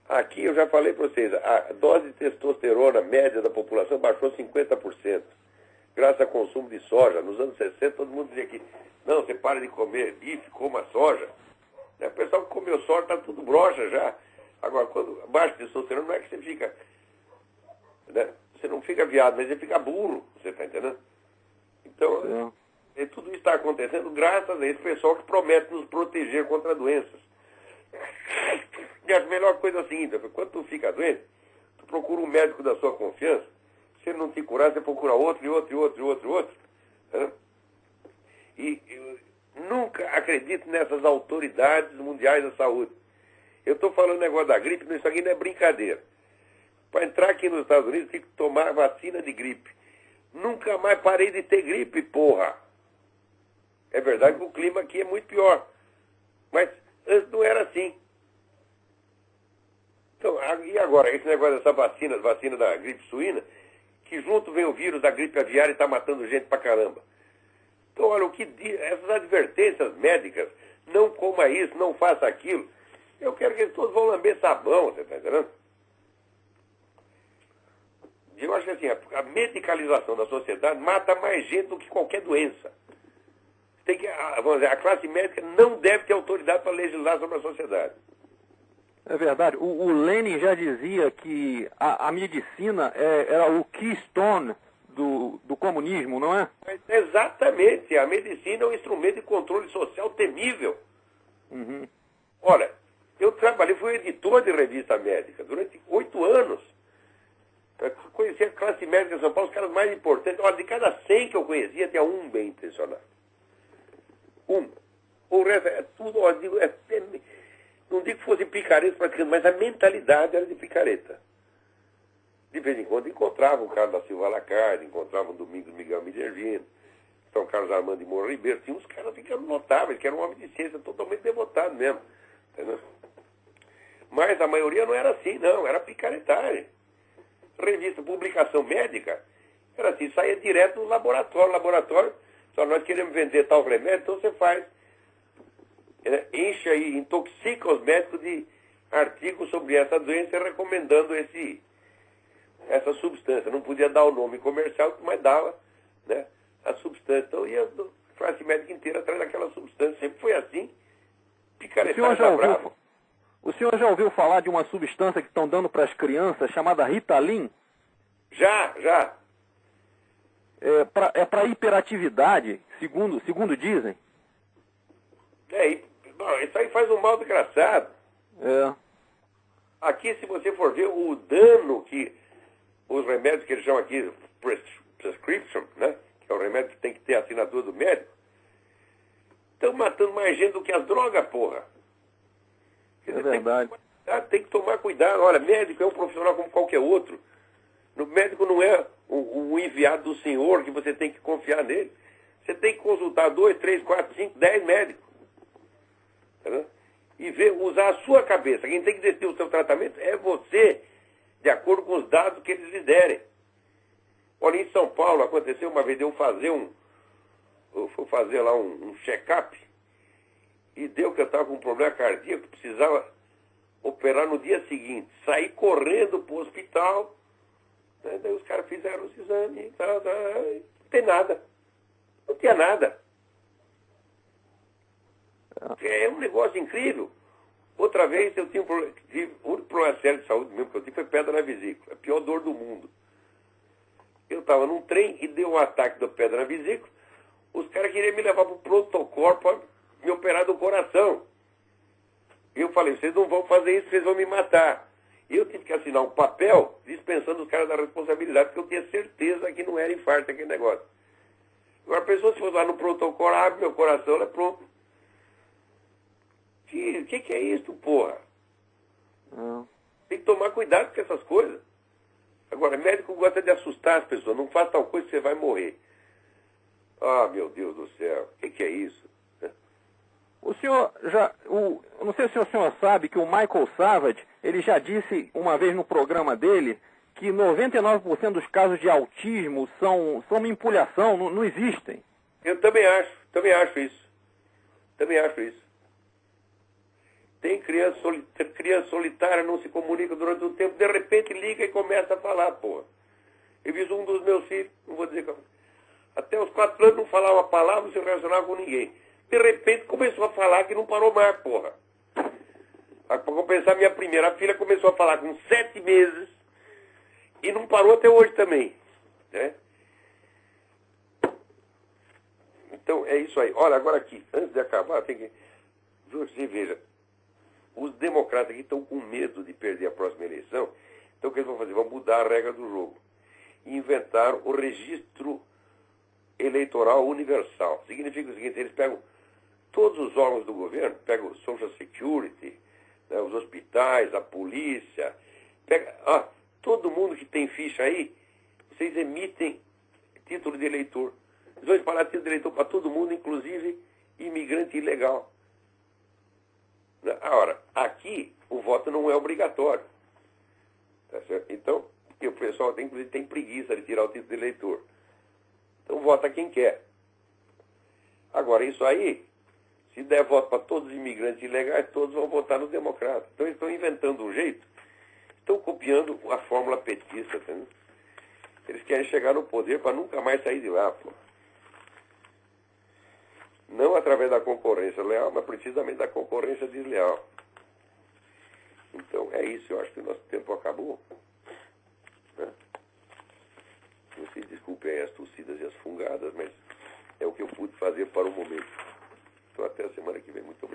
Aqui eu já falei para vocês, a dose de testosterona média da população baixou 50%. Graças ao consumo de soja. Nos anos 60 todo mundo dizia que não, você para de comer bife, coma soja. O pessoal que comeu soja está tudo broxa já. Agora, quando baixa testosterona, não é que você fica... Né? Você não fica viado, mas você fica burro. Você está entendendo? Então, tudo isso está acontecendo graças a esse pessoal que promete nos proteger contra doenças. E a melhor coisa é a seguinte, quando tu fica doente, tu procura um médico da sua confiança. Se ele não te curar, você procura outro. Né? E Nunca acredito nessas autoridades mundiais da saúde. Eu estou falando negócio da gripe, isso aqui não é brincadeira. Para entrar aqui nos Estados Unidos tem que tomar vacina de gripe. Nunca mais parei de ter gripe, porra. É verdade que o clima aqui é muito pior. Mas antes não era assim. Então, e agora, esse negócio dessa vacina da gripe suína, que junto vem o vírus da gripe aviária e está matando gente pra caramba. Então, olha, o que diz, essas advertências médicas, não coma isso, não faça aquilo, eu quero que eles todos vão lamber sabão, você está entendendo? Eu acho que assim, a medicalização da sociedade mata mais gente do que qualquer doença. Tem que, vamos dizer, a classe médica não deve ter autoridade para legislar sobre a sociedade. É verdade. O Lenin já dizia que a medicina era o keystone do comunismo, não é? Mas exatamente. A medicina é um instrumento de controle social temível. Uhum. Olha, eu fui editor de revista médica durante 8 anos. Eu conhecia a classe médica de São Paulo, os caras mais importantes. Olha, de cada 100 que eu conhecia, tinha um bem intencionado. Um. O resto é tudo, ó, não digo que fosse picareta praticando, mas a mentalidade era de picareta. De vez em quando encontrava o Carlos da Silva Lacarde, encontrava o Domingos Miguel Minervino, São Carlos Armando de Moura Ribeiro. Tinha uns caras ficando notáveis, que eram um homem de ciência totalmente devotado mesmo. Entendeu? Mas a maioria não era assim, não, era picaretagem. Revista, publicação médica, era assim, saía direto no laboratório, só nós queremos vender tal remédio, então você faz. Enche aí, intoxica os médicos de artigos sobre essa doença, recomendando essa substância. Não podia dar o nome comercial, mas dava, né, a substância. Então ia a classe médica inteira atrás daquela substância. Sempre foi assim, picaretagem. O senhor já ouviu falar de uma substância que estão dando para as crianças chamada Ritalin? Já. É para hiperatividade, segundo dizem. Isso aí faz um mal desgraçado. É. Aqui, se você for ver o dano que os remédios que eles chamam aqui prescription, né, que é o remédio que tem que ter a assinatura do médico, estão matando mais gente do que as drogas, porra. É verdade. Tem que tomar cuidado. Olha, médico é um profissional como qualquer outro. O médico não é o enviado do senhor que você tem que confiar nele. Você tem que consultar 2, 3, 4, 5, 10 médicos. Entendeu? E usar a sua cabeça. Quem tem que decidir o seu tratamento é você, de acordo com os dados que eles lhe derem. Olha, em São Paulo aconteceu uma vez de eu fui fazer lá um check-up, e deu que eu estava com um problema cardíaco, precisava operar no dia seguinte. Saí correndo para o hospital, né? Daí os caras fizeram os exames e tal, não tem nada. Não tinha nada. É um negócio incrível. Outra vez eu tive o único problema sério de saúde mesmo que eu tive foi pedra na vesícula. A pior dor do mundo. Eu estava num trem e deu um ataque da pedra na vesícula. Os caras queriam me levar para o pronto-socorro para me operar do coração. Eu falei, vocês não vão fazer isso, vocês vão me matar. E eu tive que assinar um papel dispensando os caras da responsabilidade, porque eu tinha certeza que não era infarto aquele negócio. Agora a pessoa, se for lá no pronto-socorro, abre meu coração, ela é pronto. O que é isso, porra? Tem que tomar cuidado com essas coisas. Agora, médico gosta de assustar as pessoas. Não faz tal coisa que você vai morrer. Ah, meu Deus do céu. O que é isso? O senhor eu não sei se o senhor sabe que o Michael Savage, ele já disse uma vez no programa dele que 99% dos casos de autismo são manipulação, não existem. Eu também acho isso. Tem criança solitária, não se comunica durante um tempo, de repente liga e começa a falar, porra. Eu vi um dos meus filhos, não vou dizer como. Até os 4 anos não falava uma palavra, não se relacionava com ninguém. De repente começou a falar que não parou mais, porra. Para compensar, minha primeira filha começou a falar com 7 meses e não parou até hoje também. Né? Então, é isso aí. Olha, agora aqui, antes de acabar, tem que... Você veja, os democratas aqui estão com medo de perder a próxima eleição. Então, o que eles vão fazer? Vão mudar a regra do jogo. E inventaram o registro eleitoral universal. Significa o seguinte, eles pegam todos os órgãos do governo, pega o Social Security, né, os hospitais, a polícia, pega, todo mundo que tem ficha aí, vocês emitem título de eleitor. Eles vão espalhar título de eleitor para todo mundo, inclusive imigrante ilegal. Ora, aqui o voto não é obrigatório. Tá certo? Então, porque o pessoal inclusive tem preguiça de tirar o título de eleitor. Então vota quem quer. Agora, isso aí, se der voto para todos os imigrantes ilegais, todos vão votar no democrata. Então eles estão inventando um jeito, estão copiando a fórmula petista. Tá? Eles querem chegar no poder para nunca mais sair de lá, pô. Não através da concorrência leal, mas precisamente da concorrência desleal. Então é isso, eu acho que o nosso tempo acabou. Né? Vocês desculpem as tossidas e as fungadas, mas é o que eu pude fazer para o momento. Então até a semana que vem. Muito obrigado.